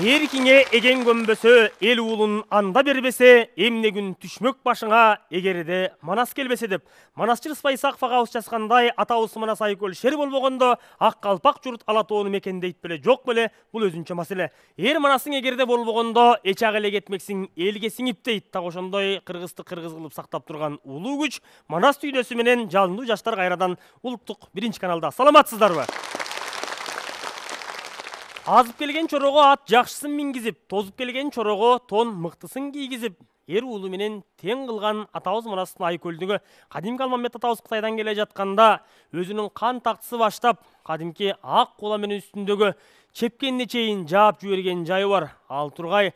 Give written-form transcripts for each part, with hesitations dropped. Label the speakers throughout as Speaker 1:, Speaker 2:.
Speaker 1: Эркиңе эген көмбөсө, эл уулун анда бербесе, эмне күн түшмөк башыңа эгериде манас келбесе деп. Манасчы Рыспай Исаков агабыз жазгандай, атабыз манас айкөл шер болбогондо, ак калпак журт Алатоону мекендейт беле жок беле, бул өзүнчө маселе. Эр манасың эгерде болбогондо, эчак эле кетмексиң элге сиңип дейт. Так ошондой кыргызды кыргыз кылып сактап турган улуу күч Манас түйдөсү менен жалындуу жаштар кайрадан улуттук 1-каналда. Саламатсыздарбы? Азып келген чорого ат жакшысын мингизип, тозуп келген чорого тон мыктысын кийгизип, эр уулу менен тең кылган атабыз Манастын айкөлдүгү кадимки Алмамбет атабыз Кытайдан келе жатканда өзүнүн кан тактысы баштап, кадимки ак кула менен үстүндөгү чепкенине чейин жаап жиберген жайы бар. Ал тургай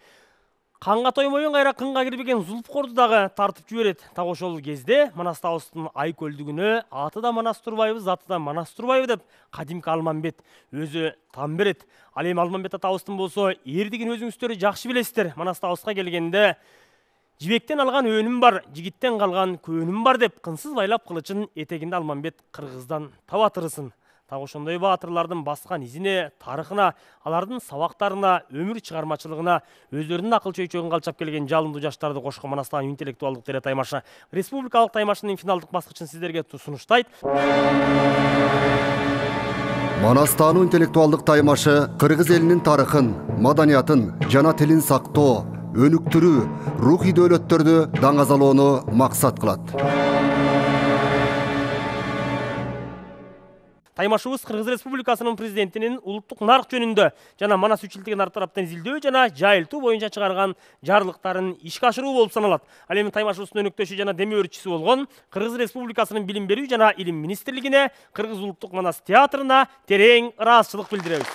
Speaker 1: канга тоймойун кайра кынга кирбеген Зулпукорду дагы тартып жиберет. Так ошол кезде Манас атабыздын айкөлдүгүнө аты да Манас Турбайбы, заты да Манас Турбайбы деп кадимки Алмамбет өзү там берет. Ал эми Алмамбет атабыздын болсо эрдигин өзүңүздөр жакшы билесиздер. Манас атабызга келгенде жибектен алган өнүм бар, жигиттен калган көнүм бар деп кынсыз байлап кылычын этегинде Алмамбет кыргыздан табатырысын. Так ошондой баатырлардын баскан изине, тарыхына, алардын сабактарына, өмүр чыгармачылыгына өздөрүнүн акыл чөйчөгүн калчап келген жалындуу жаштарды кошкон Манастан интеллектуалдык теле таймашы республикалык таймашынын финалдык баскычын сиздерге сунуштайт.
Speaker 2: Манастануу интеллектуалдык таймашы кыргыз элинин тарыхын, маданиятын жана тилин сактоо, өнүктүрүү, рухий дөөлөттөрдү даңазалоону максат кылат.
Speaker 1: Таймашыбыз Кыргыз Республикасынын президентинин улуттук нарк жөнүндө жана Манас үчилтиги нарк тараптан изилдөө жана жайылтуу боюнча чыгарган жарлыктарын ишке ашыруу болуп саналат. Ал эми таймашыбыздын өнөктөшү жана демөө өрчүсү болгон Кыргыз Республикасынын билим берүү жана илим министрлигине, Кыргыз улуттук Манас театрына терең ыраазычылык билдиребиз.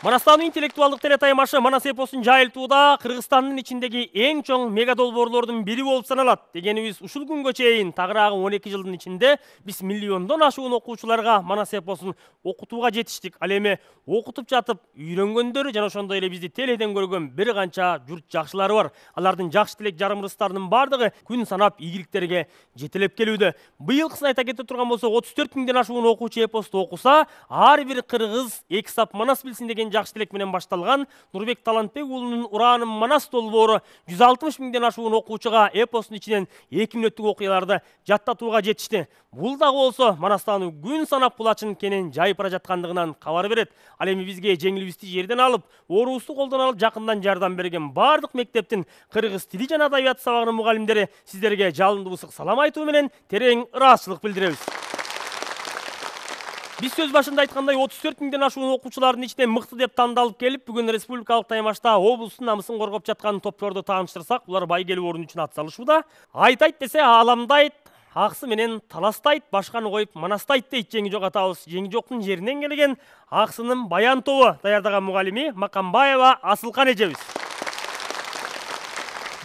Speaker 1: Манастануу интеллектуалдык теле таймашы Манас эпосун жайылтууда Кыргызстандын ичиндеги эң чоң мега долбоорлордун бири болуп саналат. Дегенибиз, ушул күнгө чейин тагыраагы 12 жылдын ичинде биз миллиондон ашуун окуучуларга Манас эпосун окутууга жетиштик. Ал эми окутуп жатып үйрөнгөндөр жана ошондой эле бизди теледен көргөн бир канча журт жакшылары бар. Алардын жакшы тилек жарым ырыстарынын бардыгы күн санап ийгиликтерге жетелеп келүүдө. Быйылкысын айта кете турган болсок, 34 миңден ашуун окуучу эпосту окуса, ар бир кыргыз эки сап Манас билсин деген жакшы тилек менен башталган Нурбек Талантбек уулунун Ураным Манас долбоору 160 миңден ашуун окуучуга эпостун ичинен 2 мүнөттүк окуяларды жаттатууга жетишти. Бул дагы болсо Манастануу күн санап булачын кенен жайып бара жаткандыгынан кабар берет. Ал эми бизге жеңилибизди жерден алып, оорубузду колдон алып жакындан жардам берген бардык мектептин кыргыз тили жана адабияты сабагынын мугалимдери сиздерге жалындуу ысык салам айтуу менен терең ыраазычылык билдиребиз. Биз сөз башында айткандай 34 миңден ашуун окуучулардын ичинен мыкты деп тандалып келип, бүгүн республикалык таймашта облустун намысын коргоп жаткан топторду тааныштырсак, улар бай келүү орун үчүн ат салышууда. Айтайт десе ааламдайт, аксы менен таластайт, башканы коюп манастайт дейт жеңи жок атабыз. Жеңи жоктун жеринен келген аксынын баян тобу даярдаган мугалими Макамбаева Асылкан эжебиз.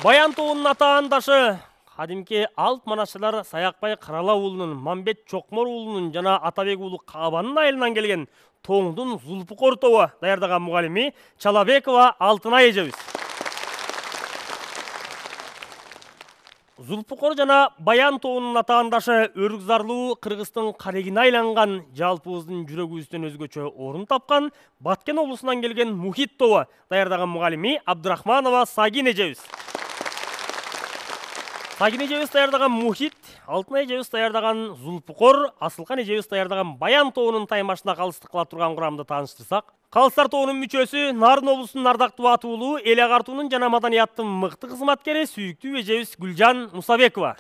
Speaker 1: Баян тобунун атаандашы кадимки алп манасчылар Саякбай Карала уулунун, Мамбет Чокмор уулунун жана Атабек уулу Кабанын айылынан келген Тоңдун Зулпукор тобу даярдаган мугалими Чалабекова Алтынай эжебиз. Зулпукор жана Баян тобунун атаандашы өргүзарлуу Кыргыздын карегине айланган, жалпыбыздын жүрөгүбүздөн өзгөчө орун тапкан Баткен облусунан келген Мухит тобу даярдаган мугалими Абдрахманова Сагин эжебиз. Сагин эжебиз даярдаган Мухит, Алтынай эжебиз даярдаган Зулпукор, Асылкан эжебиз даярдаган Баян тобунун таймашына калыстык кыла турган курамды тааныштырсак, Калыстар тобунун мүчөсү Нарын облусунун ардактуу аты уулу, эл агартуунун жана маданияттын мыкты кызматкери сүйүктүү эжебиз Гүлжан Мусабекова.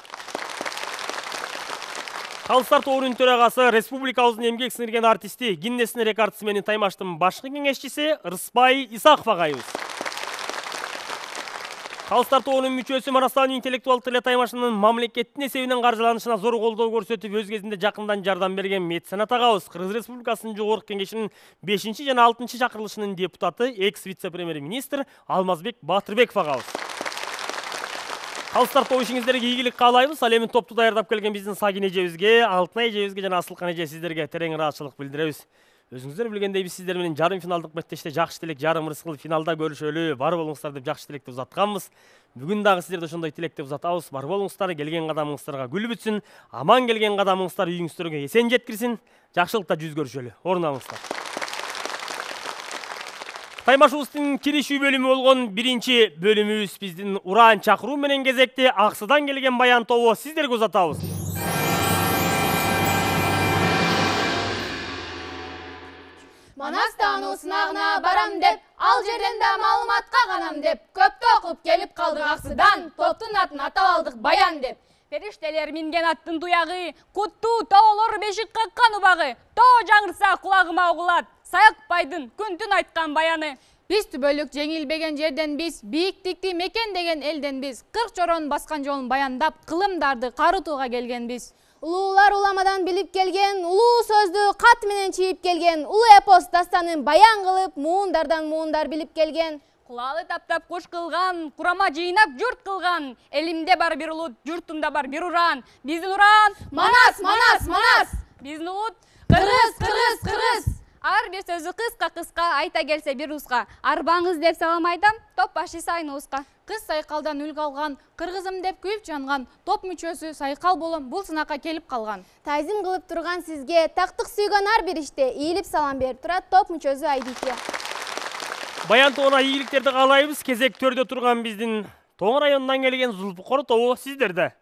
Speaker 1: Калыстар тобунун төрагасы республикабыздын эмгек сиңирген артисти, Гиннестин рекордчусы менен таймаштын башкы кеңешчиси Рыспай Исаков агайыбыз. Калыстар тобунун мүчөсү Манастануу интеллектуалдык теле таймашынын мамлекеттин эсебинен каржыланышына зор колдоо көрсөтүп, өз кезинде жакындан жардам берген меценат агабыз, Кыргыз Республикасынын жогорку кеңешинин 5 жана 6 чакырылышынын депутаты, экс-вице-премьер-министр Алмазбек Батырбеков агабыз. Калыстар тобу ишиңиздерге ийгилик каалайбыз. Ал эми топту даярдап келген биздин Сагин эжебизге, Алтынай эжебизге жана Асылкан эже сиздерге терең ыраазычылык билдиребиз. Өзүңүздөр билгендей, биз сиздер менен жарым финалдык беттеште жакшы тилек жарым ырыс кылып финалда көрүшөлү, бар болуңуздар деп жакшы тилекти узатканбыз. Бүгүн дагы сиздерде ошондой тилекти узатабыз. Бар болуңуздар, келген кадамыңыздарга гүл бүтсүн, аман келген кадамыңыздар үйүңүздөргө эсен жеткирсин. Жакшылыкта жүз көрүшөлү. Орун алыңыздар. Таймашыбыздын киришүү бөлүмү болгон биринчи бөлүмүбүз биздин уран чакыруу менен кезекти Аксыдан келген баян тобу сиздерге узатабыз.
Speaker 3: Манас таану сынагына барам деп, ал жерден да маалыматка канам деп, көптү окуп келип калдык Аксыдан, топтун атын атап алдык Баян деп.
Speaker 4: Периштелер минген аттын дуягы, куттуу тоолор бешик каккан убагы, тоо жаңырса кулагыма угулат, Саякбайдын күнтүн айткан баяны.
Speaker 3: Биз түбөлүк жеңилбеген жерден биз, бийиктикти мекендеген элден биз, 40 жоронун баскан жолун баяндап, кылымдарды карытууга келген биз. Улуулар уламадан билип келген, улуу сөздү кат менен чийип келген, улуу эпос дастанын баян кылып, муундардан муундар билип келген.
Speaker 4: Кулалы таптап куш кылган, курама жыйнап журт кылган, элимде бар бир улут, журтумда бар бир уран. Биздин уран
Speaker 3: Манас, Манас, Манас!
Speaker 4: Биздин улут
Speaker 3: Кыргыз, Кыргыз, Кыргыз!
Speaker 4: Ар бир сөзү кыска айта келсе бир уска. Арбаңыз деп салам айтам, топ башы сайын уска.
Speaker 3: Кыз сайкалдан үлгү алган, кыргызым деп күйүп жанган, топ мүчөсү сайкал болом бул сынакка келип калган.
Speaker 5: Тайзим кылып турган сизге тактык сүйгөн ар бир иште ийилип салам берип турат топ мүчөсү Айдике.
Speaker 1: Баян тобуна ийгиликтерди каалайбыз. Кезек төрдө турган биздин Тоң районунан келген Зулпукор тобу сиздерде.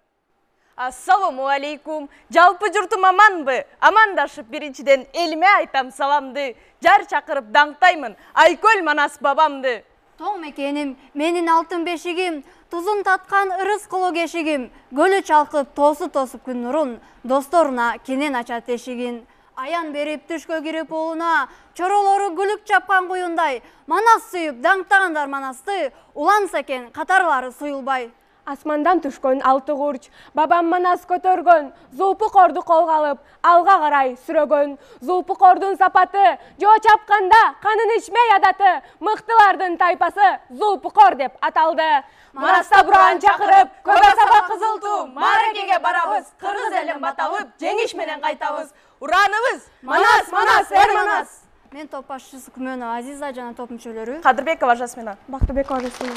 Speaker 6: Ассаламу алейкум. Жалпы журтум аманбы? Амандашып биринчиден элиме айтам саламды. Жар чакырып даңктаймын, Айкөл Манас бабамды.
Speaker 7: Тоң мекеним, менин алтын бешигим, тузун таткан ырыс кулу кешигим, көлү чалкып тоосу тосуп күн нурун, досторуна кенен ачат эшигин. Аян берип түшкө кирип уулуна, чоролору гүлүк чапкан куюндай, Манас сүйүп даңктагандар Манасты, уланса экен катарлары суюлбай.
Speaker 8: Асмандан түшкөн алты курч, бабам Манас көтөргөн, Зулпукорду колго алып, алга карай сүрөгөн. Зулпукордун сапаты, жоо чапканда канын ичмей адаты, мыктылардын тайпасы Зулпукор деп аталды.
Speaker 6: Манаста буран чакырып, көбө саба кызылтуу, мааракеге барабыз, кыргыз элин баталып, жеңиш менен кайтабыз. Ураныбыз Манас, Манас, Манас.
Speaker 7: Мен топ башчысы Күмөнова Азиза жана топ мүчөлөрү
Speaker 6: Кадырбекова Жасмина,
Speaker 8: Бактыбекова Жасмина.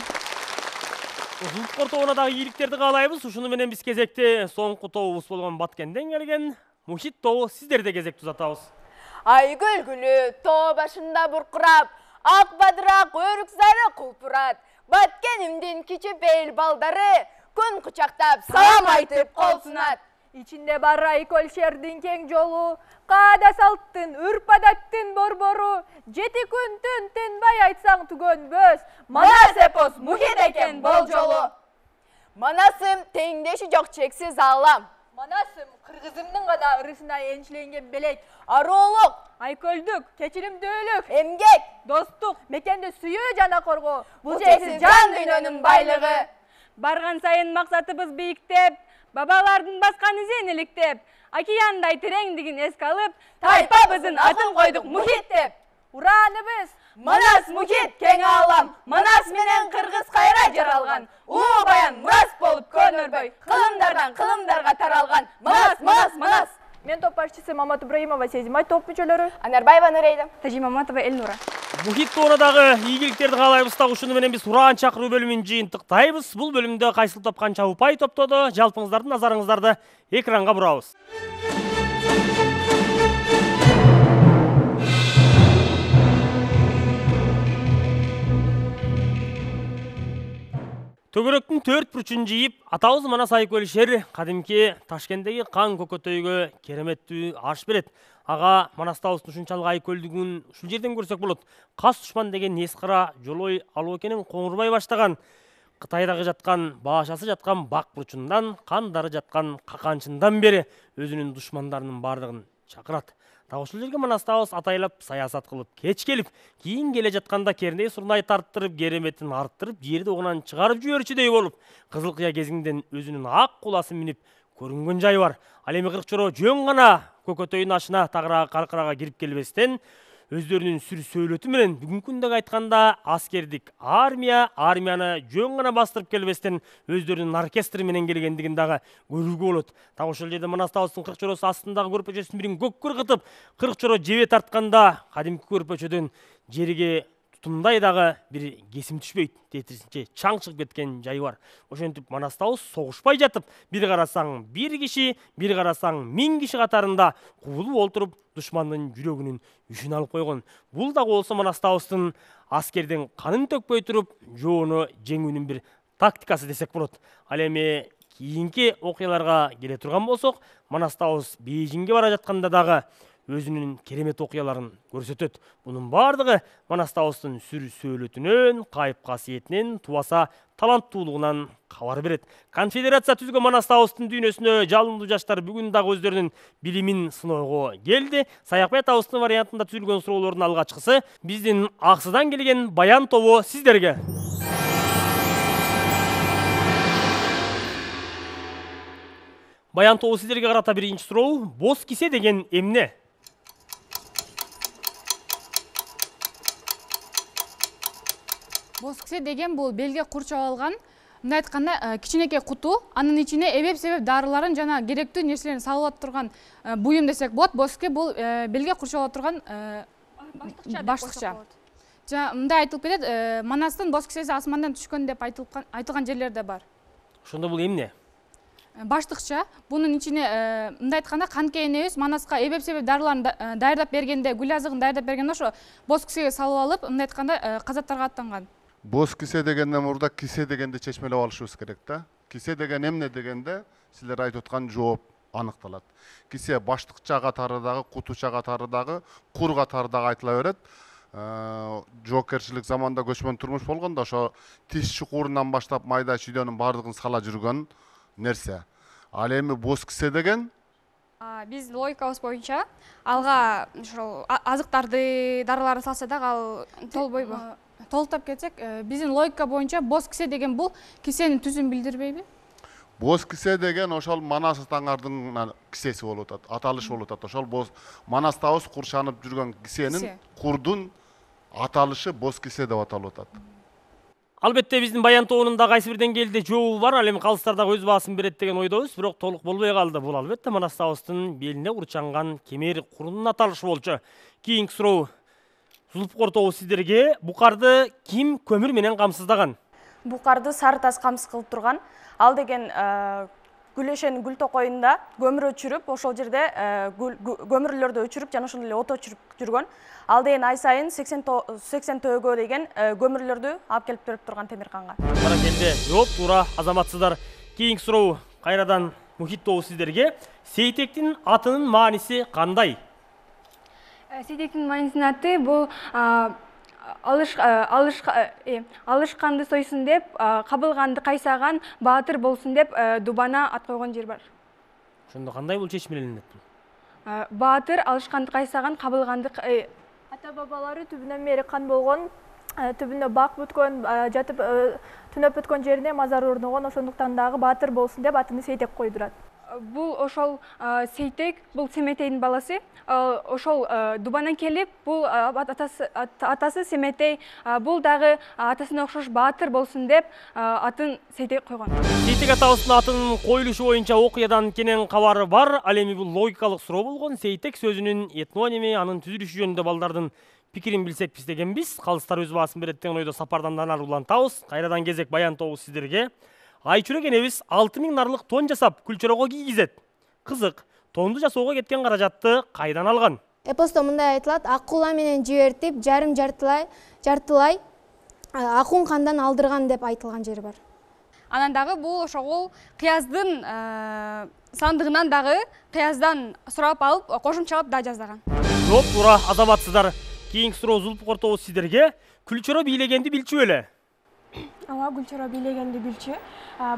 Speaker 1: Зулпукор тобуна дагы ийгиликтерди каалайбыз. Ушуну менен биз кезекте соңку тобубуз болгон Баткенден келген Мухит тобу сиздерде кезекти узатабыз.
Speaker 3: Айгөл гүлү тоо башында буркурап, ак бадырак өрүк зары кулпурат. Баткенимдин кичипейил балдары, күн кучактап салам айтып кол сунат.
Speaker 8: Ичинде бар Айкөл шердин кең жолу, каада салттын, үрп адаттын борбору, жети күн түн тынбай айтсаң түгөнбөс,
Speaker 6: Манас эпос Мухит экен бол жолу.
Speaker 3: Манасым теңдеши жок чексиз аалам.
Speaker 8: Манасым кыргызымдын гана ырысына энчиленген белек,
Speaker 3: Ароолук,
Speaker 8: Айкөлдүк, кечиримдүүлүк,
Speaker 3: эмгек,
Speaker 8: достук, мекенди сүйүү жана коргоо.
Speaker 3: бул чексиз жан дүйнөнүн байлыгы.
Speaker 8: Барган сайын максатыбыз бийиктеп, бабалардын баскан изин иликтеп, океандай тереңдигин эске алып,
Speaker 6: Тайпабыздын атын койдук Мухит деп.
Speaker 8: ураныбыз
Speaker 6: Манас Мухит кең аалам, Манас менен кыргыз кайра жаралган. Улуу баян мурас болуп көнөрбөй, кылымдардан кылымдарга таралган. Манас, Манас, Манас.
Speaker 8: Мен топ башчысы Мамат Ибраимова Сезимай, топ мүчөлөрү
Speaker 3: Анарбаева Нурейда.
Speaker 8: Тажима Маматова Элнура.
Speaker 1: Мухит тобуна дагы ийгиликтерди каалайбыз. Так ушуну менен биз уран чакыруу бөлүмүн жыйынтыктайбыз. Бул бөлүмдө кайсыл топ канча упай топтоду, жалпыңыздардын назарыңыздарды экранга бурабыз. Төгөрөктүн 4 бурчун жыйып, атабыз Манас Айкөл шер кадимки Ташкенттеги кан көкөтөйгө кереметтүү аш берет. Ага Манастабыздын ушунчалык Айкөлдүгүн ушул жерден көрсөк болот. Кас душман деген эскара жолой алуу экенин коңурбай баштаган. Кытайдагы жаткан, баашасы жаткан бак бурчундан, кандары жаткан каканчындан бери өзүнүн душмандарынын бардыгын чакырат. Так ушул жерге Манастабыз атайлап саясат кылып, кеч келип, кийин келе жатканда керней сурнай тарттырып, кереметин арттырып, жерди огунан чыгарып жиберчүдөй болуп, Кызыл Кыя кезиңден өзүнүн ак куласын минип көрүнгөн жайы бар. Ал эми кыркчоро жөн гана көкөтөйүн ашына тагырага каркырага кирип келбестен, өздөрүнүн сүр сөйлөтү менен бүгүнкү күндө айтканда аскердик армияны жөн гана бастырып келбестен өздөрүнүн оркестри менен келгендигин дагы көрүүгө болот. Так ошол жерде Манастабыздын кыркчоросу астындагы көрпөчөсүн бирин көккө ыргытып, кыркчоро жебе тартканда кадимки көрпөчөдөн жерге тутумдай дагы бир кесим түшпөйт, тетирисинче чаң чыгып кеткен жайы бар. Ошентип Манастабыз согушпай жатып, бир карасаң 1 киши, бир карасаң 1000 киши катарында кубулуп олтуруп душмандын жүрөгүнүн үшүн алып койгон. Бул дагы болсо Манастабыздын аскердин канын төкпөй туруп жоону жеңүүнүн бир тактикасы десек болот. Ал эми кийинки окуяларга келе турган болсок, Манастабыз Бейжиңге бара жатканда дагы өзүнүн керемет окуяларын көрсөтөт. Бунун бардыгы Манастабыздын сүр сөөлөтүнөн, кайып касиетинен, тубаса таланттуулугунан кабар берет. Конфедерация түзгөн Манастабыздын дүйнөсүнө жалындуу жаштар бүгүн дагы өздөрүнүн билимин сыноого келди. Саякбай атабыздын вариантында түзүлгөн суроолордун алгачкысы биздин Аксыдан келген Баян тобу сиздерге. Баян тобу сиздерге карата биринчи суроо: боз кисе деген эмне?
Speaker 3: Боз кисе деген бул белге курчап алган, мындай айтканда кичинекей куту, анын ичине эбеп-себеп дарыларын жана керектүү нерселерин салып турган буюм десек болот. Боз кисе бул белге курчап турган баштыкча. Жана мындай айтылып кетет, Манастын боз кисеси асмандан түшкөн деп айтылган жерлер да бар.
Speaker 1: Ошондо бул эмне?
Speaker 3: Баштыкча. Бунун ичине мындай айтканда канке энебиз Манаска эбеп-себеп дарыларын даярдап бергенде, гүл азыгын даярдап бергенде ошо боз кисеге салып алып, мындай айтканда казаттарга аттанган.
Speaker 9: Боз кисе дегенден мурда кисе дегенди чечмелеп алышыбыз керек да. Кисе деген эмне дегенде силер айтып аткан жооп аныкталат. Кисе баштыкча катарындагы, кутуча катарындагы, кур катарындагы айтыла берет. Жоокерчилик заманда көчмөн турмуш болгондо ошо тиш чукурунан баштап майда чүйдөнүн бардыгын сала жүргөн нерсе. Ал эми боз кисе деген
Speaker 4: Биз логикабыз боюнча алга ошол азыктарды, дарыларды салса дагы ал толбойбу?
Speaker 3: Толуктап кетсек, биздин логика боюнча боз кисе деген бул кисенин түзүн билдирбейби?
Speaker 9: Боз кисе деген ошол Манас атаңардын кисеси болуп атат, аталышы болуп атат. Ошол боз Манастабыз курчанып жүргөн кисенин курдун аталышы боз кисе деп аталып атат.
Speaker 1: Албетте биздин Баян тобунун да кайсы бир деңгээлде жообу бар, ал эми калыстар дагы өз баасын берет деген ойдобуз, бирок толук болбой калды. Бул албетте Манастабыздын белине курчанган кемер курунун аталышы болчу. Кийинки суроо: Зулпукор тобу сиздерге букарды ким көмүр менен камсыздаган?
Speaker 6: Букарды сары тас камсыз кылып турган. Ал деген Гүлешенин гүл токоюнда көмүр өчүрүп, ошол жерде көмүрлөрдү өчүрүп, жана ошондой эле от өчүрүп жүргөн. Ал деген ай сайын 80 төөгө деген көмүрлөрдү алып келип берип турган Темирканга.
Speaker 1: Баракелде, жооп туура азаматсыздар. Кийинки суроо кайрадан Мухит тобу сиздерге. Сейтектин атынын мааниси кандай?
Speaker 8: Сейтектин маанисинин аты бул алышканды сойсун деп, кабылганды кайсаган, баатыр болсун деп дубана ат койгон жер бар.
Speaker 1: Ошондо кандай бул чечмеленет бул?
Speaker 8: Баатыр алышканды кайсаган, кабылганды
Speaker 10: ата бабалары түбүнөн бери кан болгон, түбүндө бак бүткөн, жатып түнөп өткөн жерине мазар орногон, ошондуктан дагы баатыр болсун деп атыны Сейтек койдурат.
Speaker 8: Бул ошол Сейтек, бул Семетейдин баласы. Ошол дубанан келип, бул атасы Семетей, бул дагы атасына окшош баатыр болсун деп атын Сейтек койгон.
Speaker 1: Сейтек атабыздын атынын коюлушу боюнча окуядан кенен кабары бар. Ал эми бул логикалык суроо болгон. Сейтек сөзүнүн этноними, анын түзүлүшү жөнүндө балдардын пикирин билсекпиз дегенбиз. Калыстар өз баасын берет деген ойдо сапардан данар улантабыз. Кайрадан кезек Баян тобу сиздерге. Айчүрек энебиз 6000 нарлык тон жасап күлчөрөгө кийгизет. Кызык, тонду жасоого кеткен каражатты кайдан алган?
Speaker 5: Эпосто мындай айтылат: акула менен жибертип, жарым жартылай акун кандан алдырган деп айтылган жери бар.
Speaker 4: Анан дагы бул ошол кыяздын сандыгынан дагы кыяздан сурап алып, кошумчалап да жаздаган.
Speaker 1: Жооп туура азаматсыздар. Кийинки суроо Зулпукор тобу сиздерге. Күлчөрө бийлегенди билчү беле?
Speaker 8: Ооба, Күлчөрө бийлегенди билчү.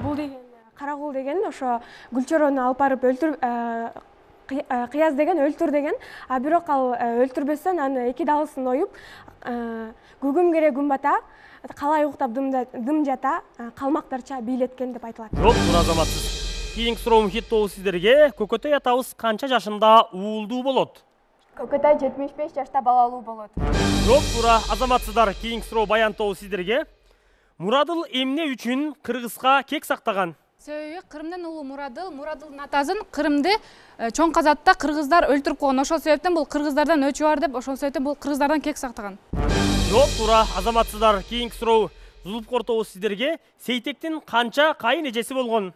Speaker 8: Бул деген Карагул деген ошо Күлчөрөнү алып барып өлтүрүп, кыяз деген өлтүр деген. Бирок ал өлтүрбөстөн аны эки далысын оюп, күгүм керек күн бата, калай уктап дым жата, калмактарча бийлеткен деп айтылат.
Speaker 1: Жооп туура азаматсыз. Кийинки суроо Мухит тобу сиздерге. Көкөтөй атабыз канча жашында уулдуу болот?
Speaker 10: Көкөтөй 75 жашта балалуу болот.
Speaker 1: Жооп туура азаматсыздар. Кийинки суроо Баян тобу сиздерге. Мурадыл эмне үчүн Кыргызга кек сактаган?
Speaker 3: Себеби Кырымдын улуу Мурадылдын атасын Кырымды чоң казатта кыргыздар өлтүрүп койгон. Ошол себептен бул кыргыздардан өчү бар деп, ошол себептен бул кыргыздардан кек сактаган.
Speaker 1: Жооп туура, азаматсыздар. Кийинки суроо Зулупкор тобу сиздерге Сейтектин канча кайын эжеси болгон?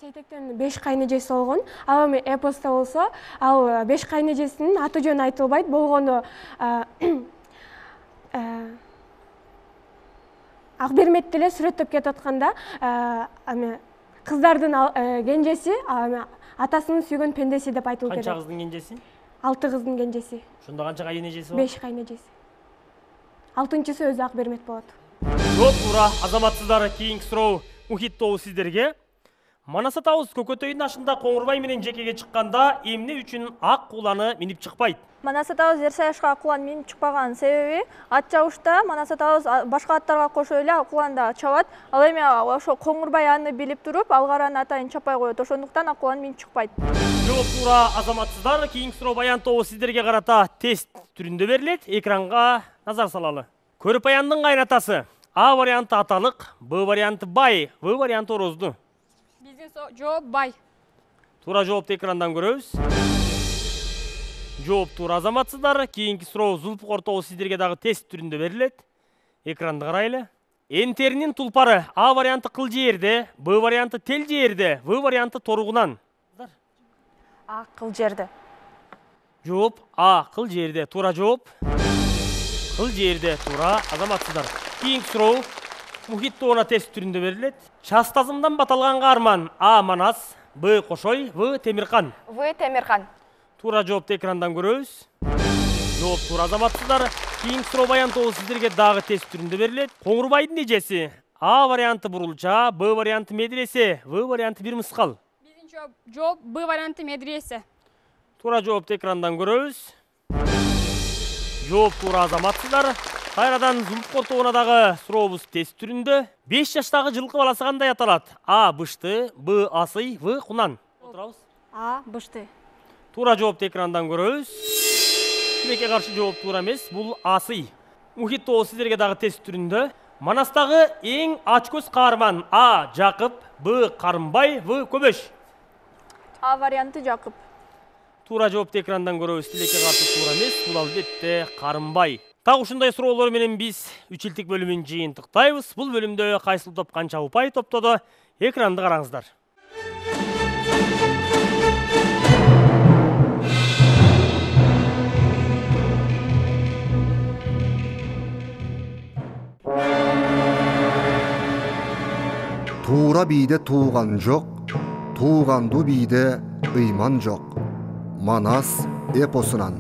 Speaker 8: Сейтектен 5 кайын эжеси болгон. Ал эми эпоста болсо, ал 5 кайын эжесинин аты жөнү айтылбайт. Болгону Акберметти эле сүрөттөп кетип атканда, кыздардын кенжеси атасынын сүйгөн пендеси деп айтылып кетет.
Speaker 1: Канча кыздын кенжеси?
Speaker 8: 6 кыздын кенжеси.
Speaker 1: Ошондо канча кайын эжеси бар?
Speaker 8: 5 кайын эжеси. 6-чысы өзү Акбермет болот.
Speaker 1: Жооп туура, азаматсыздар. Кийинки суроо Мухит тобу сиздерге. Манас атабыз Көкөтөйдүн ашында Коңурбай менен жекеге чыкканда эмне үчүн ак кууланы минип чыкпайт?
Speaker 10: Манас атабыз жер саяшка акуланы минип чыкпаган себеби ат чабышта Манас атабыз башка аттарга кошо эле акуланы да чабат. Ал эми ошо Коңурбай аны билип туруп, алгараны атайын чаппай коет. Ошондуктан акуланы минип чыкпайт.
Speaker 1: Жооп туура, азаматсыздар. Кийинки суроо Баян тобу сиздерге карата тест түрүндө берилет. Экранга назар салалы. Көрүп Баяндын кайнатасы. А варианты аталык, Б варианты бай, В варианты орозду.
Speaker 4: Биздин жооп бай.
Speaker 1: Туура жоопту экрандан көрөбүз. Жооп туура, азаматсыздар. Кийинки суроо Зулупкор тобу сиздерге дагы тест түрүндө берилет. Экранды карайлы. Энтеринин тулпары. А варианты кыл жерде, Б варианты тел жерде, В варианты торугунан.
Speaker 6: А кыл жерде.
Speaker 1: Жооп А кыл жерде. Туура жооп. Кыл жерде. Туура, азаматсыздар. Кийинки суроо Мухит тобуна тест түрүндө берилет. Частазымдан баталган каарман. А Манас, Б Кошой, В Темиркан.
Speaker 6: В Темиркан.
Speaker 1: Туура жоопту экрандан көрөбүз. Жооп туура, азаматсыздар. Кийинки суроо Баян тобу сиздерге дагы тест түрүндө берилет. Коңурбайдын эжеси. А варианты бурулча, Б варианты медресе, В варианты бир мыскал.
Speaker 4: Биздин жооп Б варианты медресе.
Speaker 1: Туура жоопту экрандан көрөбүз. Жооп туура, азаматсыздар. Кайрадан Зулупкор тобуна дагы сурообуз тест түрүндө. 5 жаштагы жылкы баласы кандай аталат? А бышты, Б асый, В кунан. Отурабыз.
Speaker 7: А бышты.
Speaker 1: Туура жоопту экрандан көрөбүз. Тилекке каршы жооп туура эмес, бул асый. Мухит тобу сиздерге дагы тест түрүндө. Манастагы эң ачкөз каарман. А Жакып, Б Карымбай, В Көбөш.
Speaker 10: А варианты Жакып.
Speaker 1: Туура жоопту экрандан көрөбүз. Тилекке каршы туура эмес, бул албетте Карымбай. Так ушундай суроолор менен биз 3 илтик бөлүмүн жыйынтыктайбыз. Бул бөлүмдө кайсыл топ канча упай топтоду? Экранды караңыздар.
Speaker 2: Туура бийде тууган жок, тууганду бийде ыйман жок. Манас эпосунан.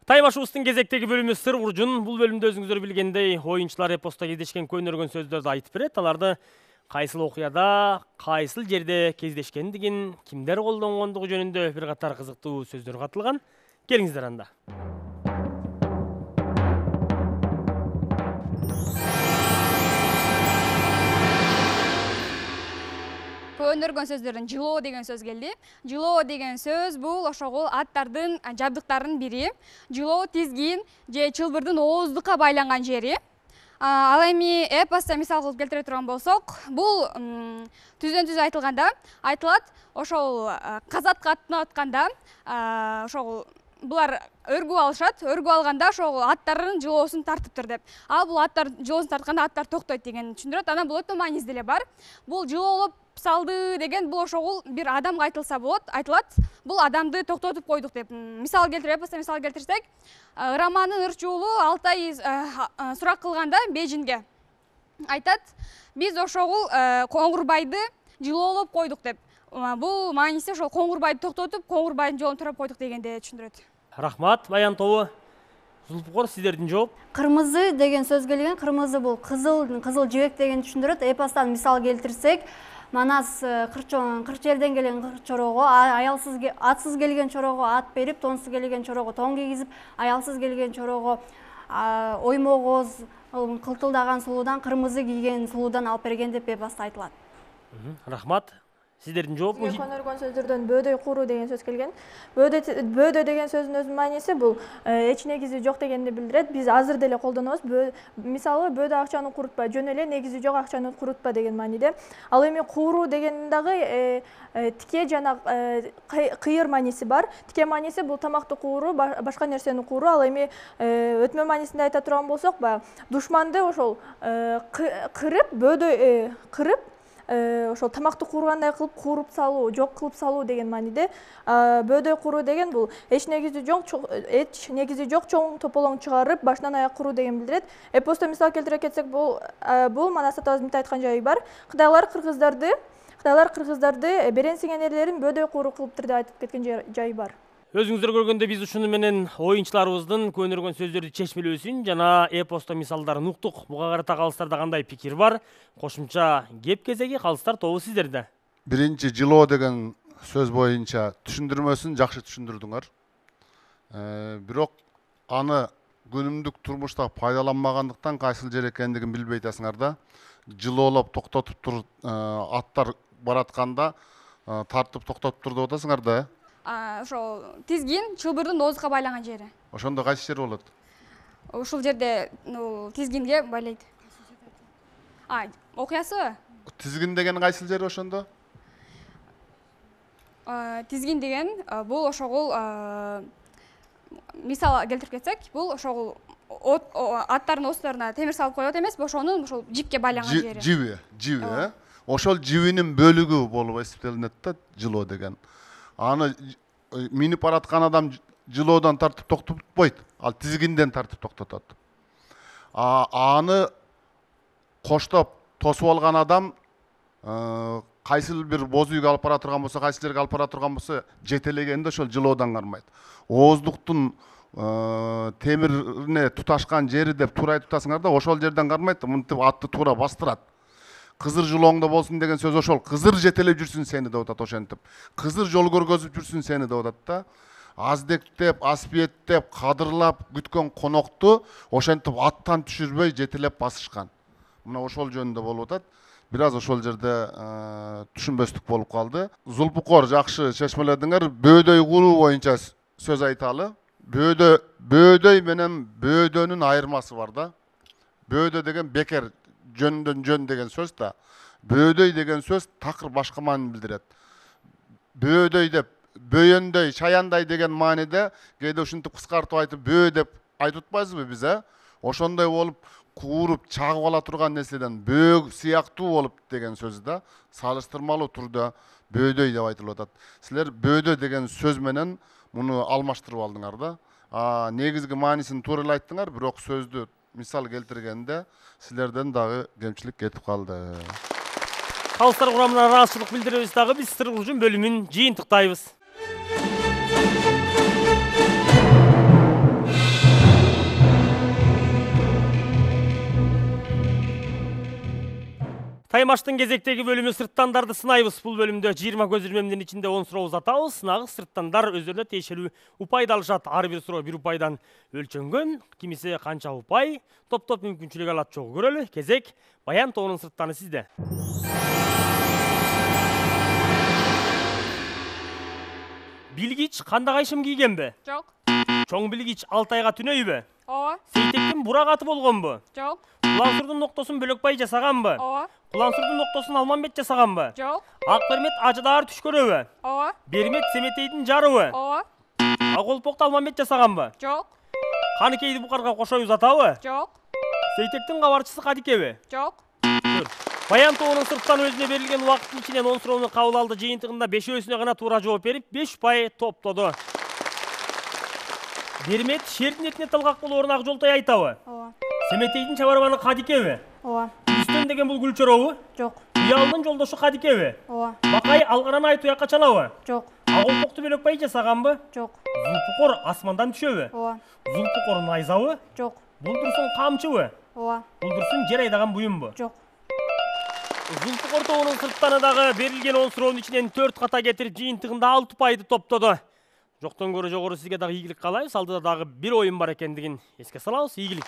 Speaker 1: Таймашыбыздын кезектеги бөлүмү сыр буржун. Бул бөлүмдө өзүңүздөр билгендей оюнчулар эпоста кездешкен көнөргөн сөздөрдү айтып берет. Аларды кайсыл окуяда, кайсыл жерде кездешкендигин, кимдер колдонгондугу жөнүндө бир катар кызыктуу сөздөр катылган. Келиңиздер анда.
Speaker 4: Көнөргөн сөздөрдөн жылоо деген сөз келди. Жылоо деген сөз бул ошогул аттардын жабдыктарынын бири. Жылоо тизгин же чылбырдын ооздукка байланган жери. Ал эми эпоста мисал кылып келтире турган болсок, бул түздөн түз айтылганда айтылат, ошол казатка аттанып атканда ошол булар өргүп алышат, өргүп алганда ошол аттардын жылоосун тартыптыр деп. Ал бул аттар жылоосун тартканда аттар токтойт деген түшүндүрөт. Анан бул өтө маңиздүү эле бар. Бул жылоолоп салды деген бул ошол бир адамга айтылса болот, айтылат. Бул адамды токтотуп койдук деп. Мисал келтирип, мисал келтирсек, Романын ырчы уулу Алтай сурак кылганда Бежинге айтат: "Биз ошол Коңурбайды жылоолоп койдук" деп. Бул мааниси ошол Коңурбайды токтотуп, Коңурбайдын жолун турап койдук дегенде түшүндүрөт.
Speaker 1: Рахмат, Баян тобу. Зулупкор, сиздердин жооп.
Speaker 7: Кырмызы деген сөз келген. Кырмызы бул кызыл жибек деген түшүндүрөт. Эпостан мисал келтирсек, Манас кырк жерден келген кырк чорого, атсыз келген чорого ат берип, тонсуз келген чорого тон кийгизип, аялсыз келген чорого оймогоз кылтылдаган сулуудан, кырмызы кийген сулуудан алып берген деп эпоста айтылат.
Speaker 1: Рахмат. Сиздердин жооп
Speaker 10: Бизге көнөргөн сөздөрдөн бөөдөй куруу деген сөз келген. Бөөдө деген сөздүн өзүнүн мааниси бул эч негизи жок дегенди билдирет. Биз азыр деле колдонобуз. Мисалы бөөдө акчаны курутпа, жөн эле негизи жок акчаны курутпа деген мааниде. Ал эми куруу деген дагы тике жана кыйыр мааниси бар. Тике мааниси бул тамакты кууруу, башка нерсени кууруу. Ал эми өтмө маанисинде айта турган болсок, душманды ошол кырып, бөөдө кырып ошол тамакты куургандай кылып кууруп салуу, жок кылып салуу деген мааниде. Бөөдөй куруу деген бул эч негизи жок чоң тополоң чыгарып, башынан аяк куруу деген билдирет. Эпосто мисал келтире кетсек, бул Манас атабыз мынтип айткан жайы бар. Кытайлар кыргыздарды берен сиңен элерин бөөдөй куруу кылыптыр деп айтып кеткен жайы бар.
Speaker 1: Өзүңүздөр көргөндө биз ушуну менен оюнчуларыбыздын көнөргөн сөздөрдү чечмелөөсүн жана эпосто мисалдарын уктук. Буга карата калыстарда кандай пикир бар? Кошумча кеп кезеги калыстар тобу сиздерде.
Speaker 9: Биринчи жилоо деген сөз боюнча түшүндүрмөсүн жакшы түшүндүрдүңөр. Бирок аны күнүмдүк турмушта пайдаланмагандыктан кайсыл жер экендигин билбей атасыңар да. Жылоолоп токтотуп туруп аттар баратканда тартып токтотуп тур деп атасыңар да.
Speaker 4: Ошол тизгин чылбырдын оозуна байланган жери.
Speaker 9: Ошондо кайсы жер болот?
Speaker 4: Ушул жерде тизгинге байлайт. Окуясы?
Speaker 9: Тизгин деген кайсыл жери ошондо?
Speaker 4: Тизгин деген бул ошогул мисал келтирип кетсек, бул ошогул аттардын оозуна темир салып коет эмес, ошонун ошол жипке байланган жери.
Speaker 9: Жиби. Ошол жибинин бөлүгү болуп эсептелинет да, жылоо деген. Аны минип бараткан адам жылоодан тартып токтотпойт, ал тизгинден тартып токтотот. Аны коштоп тосуп алган адам кайсыл бир боз үйгө алып бара турган болсо, кайсыл жерге алып бара турган болсо, жетелегенде ошол жылоодан кармайт. Ооздуктун темирине туташкан жери деп туура айтып атасыңар да, ошол жерден кармайт, мынтип атты туура бастырат. Кызыр жылооңдо болсун деген сөз ошол. Кызыр жетелеп жүрсүн сени деп атат ошентип. Кызыр жол көргөзүп жүрсүн сени деп атат да. Аздектеп, аспиеттеп, кадырлап күткөн конокту ошентип аттан түшүрбөй жетелеп басышкан. Мына ошол жөнүндө болуп атат. Бир аз ошол жерде түшүнбөстүк болуп калды. Зулпукор жакшы чечмеледиңер. Бөөдөй куруу боюнча сөз айталы. Бөөдөй менен бөөдөнүн айырмасы бар да. Бөөдө деген бекер, жөндөн жөн деген сөз да. Бөөдөй деген сөз такыр башка маанини билдирет. Бөөдөй деп бөйөндөй, чаяндай деген мааниде кээде ушинтип кыскартып айтып бөө деп айтып атпайсызбы биз, Ошондой болуп кууруп чагып ала турган нерседен бөө сыяктуу болуп деген сөз да. Салыштырмалуу турда бөөдөй деп айтылып атат. Силер бөөдө деген сөз менен муну алмаштырып алдыңар да. Негизги маанисин туура эле айттыңар, бирок сөздү мисал келтиргенде силерден дагы кемчилик кетип калды.
Speaker 1: Калыстар курамына ыраазычылык билдиребиз дагы, биз сыр куржун бөлүмүн жыйынтыктайбыз. Таймаштын кезектеги бөлүмү сырттандарды сынайбыз. Бул бөлүмдө 20 көзүрмөмдүн ичинде 10 суроо узатабыз. Нагыз сырттандар өздөрүнө тиешелүү упайды алышат. Ар бир суроо 1 упайдан өлчөнгөн. Кимиси канча упай, топ мүмкүнчүлүк алат, чогуу көрөлү. Кезек Баян тоонун сырттаны сизде. Билгич кандай кайшым кийгенби?
Speaker 4: Жок.
Speaker 1: Чоң билгич Алтайга түнөйбү?
Speaker 4: Ооба.
Speaker 1: Сейтектин бурак аты болгонбу?
Speaker 4: Жок.
Speaker 1: Кулансурдун ноктосун Бөлөкбай жасаганбы?
Speaker 4: Ооба.
Speaker 1: Кулансурдун ноктосун Алмамбет жасаганбы?
Speaker 4: Жок.
Speaker 1: Ак Бермет Ажыдаар түш көрөбү?
Speaker 4: Ооба.
Speaker 1: Бермет Семетейдин жарыбы?
Speaker 4: Ооба.
Speaker 1: Аколпокту Алмамбет жасаганбы?
Speaker 4: Жок.
Speaker 1: Каныкейди букарга кошой узатабы?
Speaker 4: Жок.
Speaker 1: Сейтектин кабарчысы Кадикеби?
Speaker 4: Жок.
Speaker 1: Баян тоонун сырттан өзүнө берилген убакыттын ичинен 10 суроону кабыл алды. Жыйынтыгында 5-өсүнө гана туура жооп берип, 5 упай топтоду. Бермет шердин этине талгак болоорун Ак Жолтой айтабы?
Speaker 10: Ооба.
Speaker 1: Семетейдин чабарбаны Кадикеби?
Speaker 10: Ооба.
Speaker 1: Үстөн деген бул Гүлчөробу?
Speaker 10: Жок.
Speaker 1: Уялдын жолдошу Кадикеби?
Speaker 10: Ооба.
Speaker 1: Бакай Алгараны Ай туякка чалабы?
Speaker 10: Жок.
Speaker 1: Аколпокту Бөлөкбай жасаганбы?
Speaker 10: Жок.
Speaker 1: Зулпукор асмандан түшөбү?
Speaker 10: Ооба.
Speaker 1: Зулпукор найзабы?
Speaker 10: Жок.
Speaker 1: Булдурсун камчыбы?
Speaker 10: Ооба.
Speaker 1: Булдурсун жер айдаган буюмбу?
Speaker 10: Жок.
Speaker 1: Зулпукор тоонун сырттаны дагы берилген 10 суроонун ичинен 4 ката кетирип, жыйынтыгында 6 упайды топтоду. Жоктон көрө жогору сизге дагы ийгилик каалайбыз. Алдыда дагы бир оюн бар экендигин эске салабыз. Ийгилик.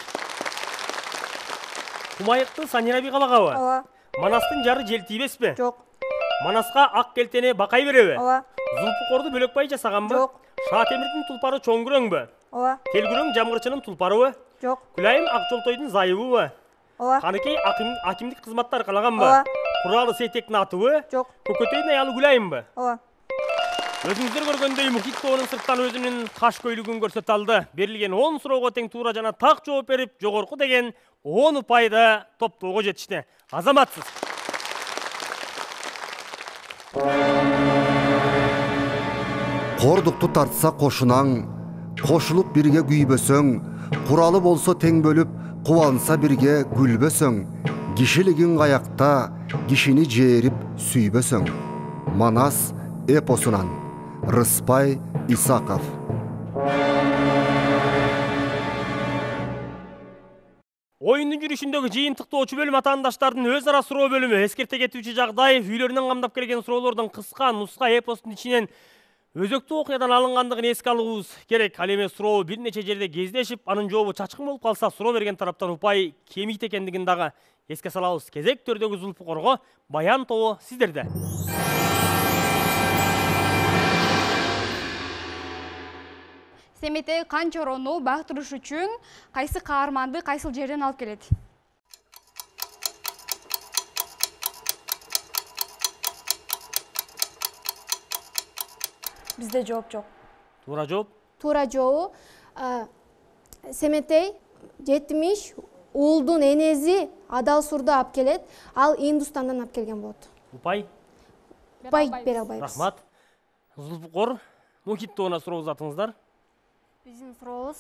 Speaker 1: Кумайыкты Санираби калагабы?
Speaker 10: Ооба.
Speaker 1: Манастын жары жел тийбеспи?
Speaker 10: Жок.
Speaker 1: Манаска ак келтени бакай береби?
Speaker 10: ооба.
Speaker 1: Зулпукорду бөлөкбай жасаганбы?
Speaker 10: Жок.
Speaker 1: Шаатемирдин тулпары чоңгүрөңбү?
Speaker 10: Ооба.
Speaker 1: Келгүрөң жамгырчынын тулпарыбы?
Speaker 10: Жок.
Speaker 1: Күлайым Акчолтойдун зайыбыбы?
Speaker 10: Ооба.
Speaker 1: Каныкей акимдик кызматтар калаганбы?
Speaker 10: Ооба.
Speaker 1: Куралы Сейтектин атыбы?
Speaker 10: Жок.
Speaker 1: Көкөтөйдүн аялы Күлайымбы?
Speaker 10: Ооба.
Speaker 1: Өзүңүздөр көргөндөй Мухит тоонун сырттан өзүнүн каш көйлүгүн көрсөтө алды. Берилген 10 суроого тең туура жана так жооп берип, жогорку деген 10 упайда топтоого жетишти. Азаматсыз.
Speaker 2: Кордукту тартса кошунаң, кошулуп бирге күйбөсөң, куралы болсо тең бөлүп, кубанса бирге күлбөсөң, кишилигиң каякта, кишини жээрип сүйбөсөң. Манас эпосунан Рыспай Исаков.
Speaker 1: Оюндун жүрүшүндөгү жыйынтыктоочу бөлүм атаандаштардын өз ара суроо бөлүмү эскерте кетүүчү жагдай үйлөрүнөн камдап келген суроолордун кыска нуска эпостун ичинен өзөктүү окуядан алынгандыгын эске алуубуз керек. Ал эми суроо бир нече жерде кездешип, анын жообу чачкын болуп калса, суроо берген тараптан упай кемийт экендигин дагы эске салабыз. Кезек төрдөгү Зулпукорго баян тобу сиздерде.
Speaker 4: Семете канчорону бактырыш үчүн кайсы каарманды кайсыл жерден алып келет?
Speaker 6: Бизде жооп жок.
Speaker 1: Туура жооп.
Speaker 5: Туура жообу Семетей 70 уулдун энеси Адал Сурду алып келет. Ал Индустандан алып келген болот.
Speaker 1: Упай.
Speaker 5: Упай бере албайбыз.
Speaker 1: Рахмат. Зулпукор, Мухит тоона суроо узатыңыздар.
Speaker 7: Биздин сурообуз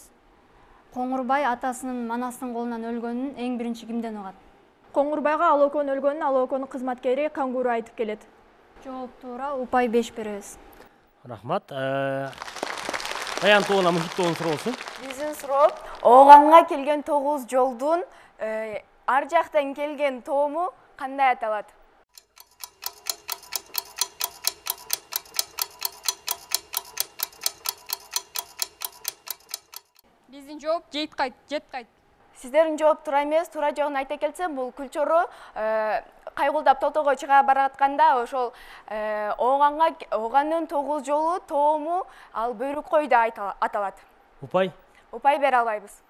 Speaker 7: Коңурбай атасынын Манастын колунан өлгөнүн эң биринчи кимден угат?
Speaker 10: Коңурбайга ал экөөнүн өлгөнүн ал экөөнүн кызматкери Кангуру айтып келет.
Speaker 7: Жооп туура, упай 5 беребиз.
Speaker 1: Рахмат. Баян тоона Мухит тоонун суроосу.
Speaker 6: Биздин суроо Оганга келген 9 жолдун ар жактан келген тоому кандай аталат?
Speaker 4: Биздин жооп жеткайт.
Speaker 6: Сиздердин жооп туура эмес, туура жогун айта келсем, бул Күлчору кайгылдап тотого чыга баратканда ошол Оганын 9 жолу тоому ал бөйрүк кой деп аталат.
Speaker 1: Упай.
Speaker 6: Упай бере албайбыз.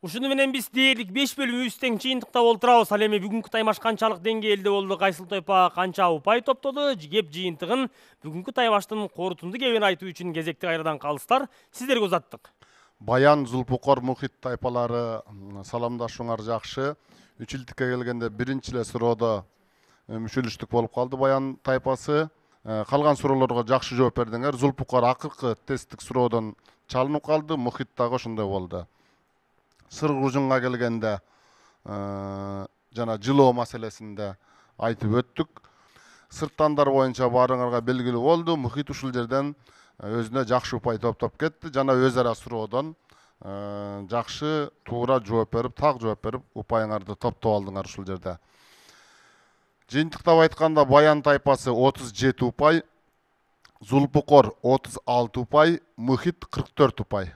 Speaker 1: Ушуну менен биз дээрлик 5 бөлүмүбүз тең жыйынтыкта олтурабыз. Ал эми бүгүнкү таймаш канчалык деңгээлде болду, кайсыл тойпа канча упай топтоду, кеп жыйынтыгын бүгүнкү таймаштын корутунду кебин айтуу үчүн кезекти кайрадан калыстар сиздерге узаттык.
Speaker 9: Баян, Зулпукор, Мухит тайпалары саламдашууңар жакшы. Үчүлтүккө келгенде биринчи эле суроодо мүчөлүштүк болуп калды Баян тайпасы. Калган суроолорго жакшы жооп бердиңер. Зулпукор акыркы тесттик суроодон чалынып калды, Мухит дагы ошондой болду. Сыргужунга келгенде жана жылоо маселесинде айтып өттүк. Сырттандар боюнча баарыңарга белгилүү болду. Мухит ушул жерден өзүнө жакшы упай топтоп кетти. Жана өз ара суроодон жакшы туура жооп берип, так жооп берип, упайыңарды топтоп алдыңар ушул жерде. Жыйынтыктап айтканда Баян тайпасы 37 упай, Зулпукор 36 упай, Мухит 44 упай.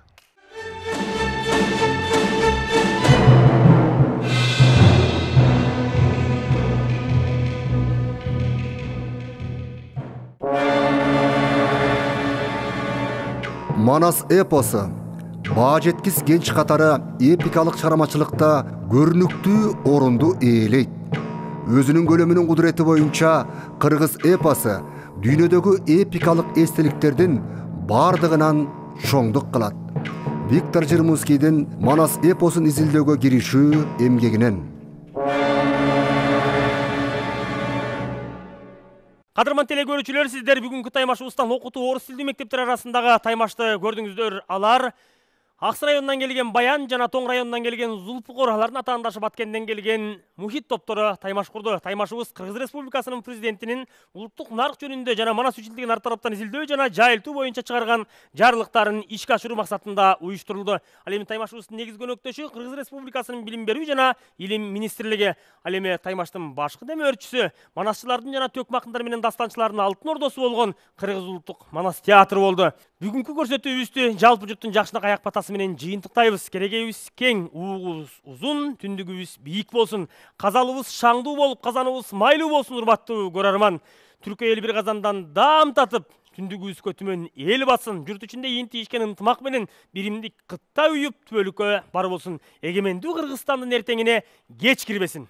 Speaker 2: Манас эпосу баа жеткис кенч катары эпикалык чыгармачылыкта көрүнүктүү орунду ээлейт. Өзүнүн көлөмүнүн кудурети боюнча кыргыз эпосу дүйнөдөгү эпикалык эстеликтердин бардыгынан чоңдук кылат. Виктор Жермунскийдин Манас эпосун изилдөөгө киришүү эмгегинен.
Speaker 1: Кадырман теле көрүүчүлөр, сиздер бүгүнкү таймашыбыздан окутуу орус тилдүү мектептер арасындагы таймашты көрдүңүздөр. Алар Аксы районунан келген Баян жана Тоң районунан келген Зулпукор, алардын атаандашы Баткенден келген Мухит топтору таймаш курду. Таймашыбыз Кыргыз Республикасынын президентинин улуттук нарк жөнүндө жана Манас үчүлтүгүн ар тараптан изилдөө жана жайылтуу боюнча чыгарган жарлыктарын ишке ашыруу максатында уюштурулду. Ал эми таймашыбыздын негизги өнөктөшү Кыргыз Республикасынын билим берүү жана илим министрлиги. Ал эми таймаштын башкы демөөрчүсү манасчылардын жана төк макындар менен дастанчылардын алтын ордосу болгон Кыргыз улуттук Манас театры болду. Бүгүнкү көрсөтүүбүздү жалпы журттун жакшына аяк батасы менен жыйынтыктайбыз. Керегебиз кең, угубуз узун, түндүгүбүз бийик болсун. Казалыбыз шаңдуу болуп, казаныбыз майлуу болсун, урматтуу көрөрман. Түркия эл бир казандан дам татып, түндүгүбүзгө түмөн эл басын, журт ичинде ийин тийишкен ынтымак менен биримдик кытта үйүп түбөлүккө бар болсун. Эгемендүү Кыргызстандын эртеңине кеч кирбесин.